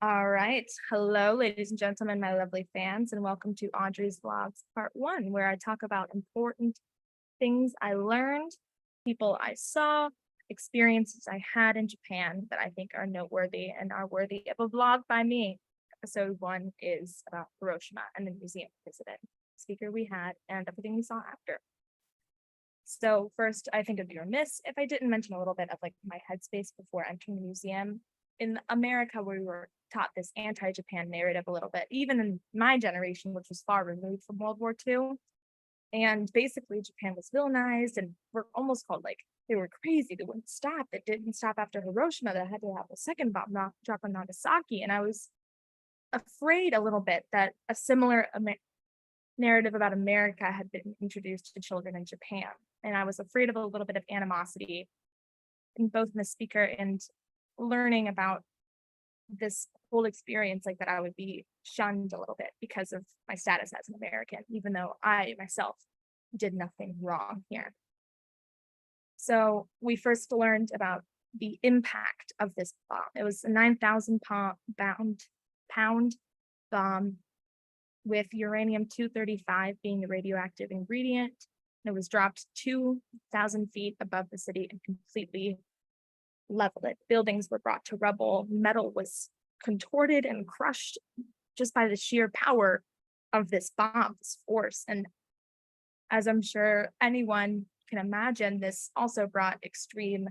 All right. Hello, ladies and gentlemen, my lovely fans, and welcome to Audrey's Vlogs Part 1, where I talk about important things I learned, people I saw, experiences I had in Japan that I think are noteworthy and are worthy of a vlog by me. Episode 1 is about Hiroshima and the museum we visited, speaker we had, and everything we saw after. So first, I think it'd be remiss if I didn't mention a little bit of like my headspace before entering the museum. In America, we were taught this anti-Japan narrative a little bit, even in my generation, which was far removed from World War II. And basically, Japan was villainized and were almost called like they were crazy. They wouldn't stop. It didn't stop after Hiroshima. That had to have a second bomb drop on Nagasaki. And I was afraid a little bit that a similar narrative about America had been introduced to children in Japan. And I was afraid of a little bit of animosity in both the speaker and learning about this whole experience, like that I would be shunned a little bit because of my status as an American, even though I myself did nothing wrong here. So we first learned about the impact of this bomb. It was a 9,000 pound bomb with uranium 235 being the radioactive ingredient. And it was dropped 2,000 feet above the city and completely leveled it. Buildings were brought to rubble. Metal was contorted and crushed just by the sheer power of this bomb, this force. And as I'm sure anyone can imagine, this also brought extreme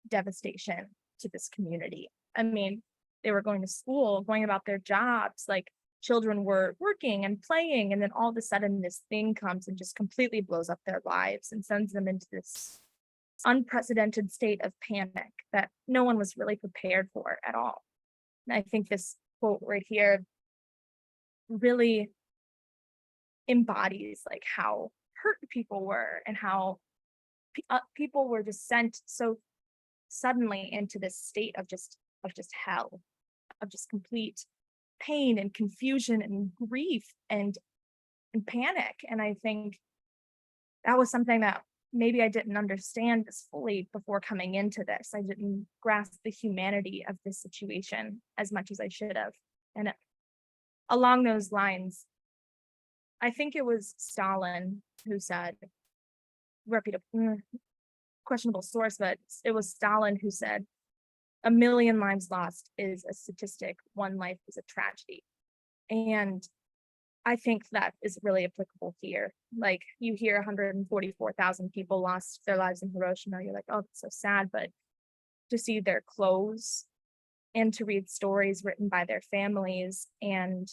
devastation to this community. I mean, they were going to school, going about their jobs, like children were working and playing, and then all of a sudden this thing comes and just completely blows up their lives and sends them into this unprecedented state of panic that no one was really prepared for at all. And I think this quote right here really embodies like how hurt people were and how people were just sent so suddenly into this state of just hell, of just complete pain and confusion and grief and panic. And I think that was something that maybe I didn't understand as fully before coming into this. I didn't grasp the humanity of this situation as much as I should have. And along those lines, I think it was Stalin who said, reputable, questionable source, but it was Stalin who said, a million lives lost is a statistic, one life is a tragedy. And I think that is really applicable here. Like you hear 144,000 people lost their lives in Hiroshima. You're like, oh, that's so sad. But to see their clothes and to read stories written by their families and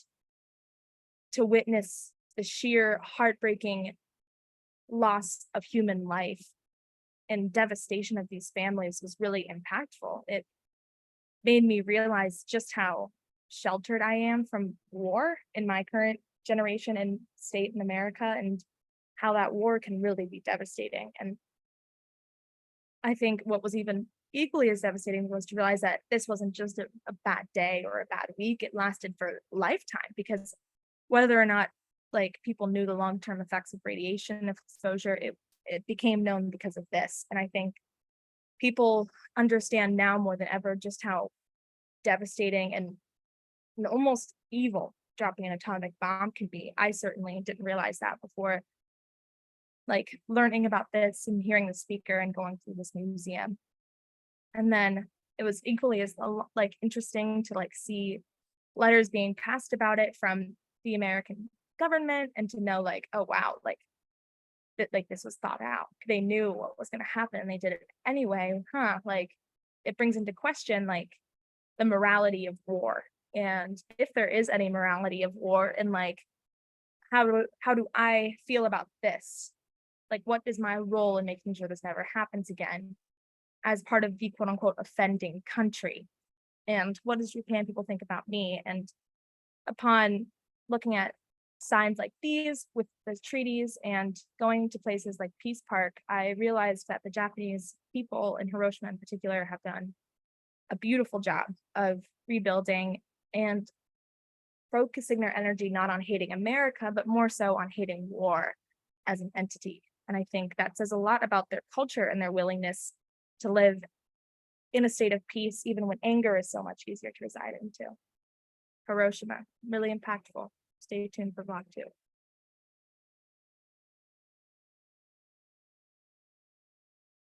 to witness the sheer heartbreaking loss of human life and devastation of these families was really impactful. It made me realize just how sheltered I am from war in my current generation and state in America, and how that war can really be devastating. And I think what was even equally as devastating was to realize that this wasn't just a bad day or a bad week, it lasted for a lifetime, because whether or not like people knew the long-term effects of radiation exposure, it became known because of this. And I think people understand now more than ever just how devastating and almost evil dropping an atomic bomb can be. I certainly didn't realize that before like learning about this and hearing the speaker and going through this museum. And then it was equally as like interesting to like see letters being passed about it from the American government and to know like, oh wow, like that like this was thought out. They knew what was going to happen and they did it anyway. Like it brings into question like the morality of war, and if there is any morality of war, and like how do I feel about this? Like what is my role in making sure this never happens again as part of the quote unquote offending country? And what does Japan people think about me? And upon looking at signs like these with the treaties and going to places like Peace Park, I realized that the Japanese people in Hiroshima in particular have done a beautiful job of rebuilding and focusing their energy not on hating America, but more so on hating war as an entity. And I think that says a lot about their culture and their willingness to live in a state of peace, even when anger is so much easier to reside into. Hiroshima, really impactful. Stay tuned for vlog 2.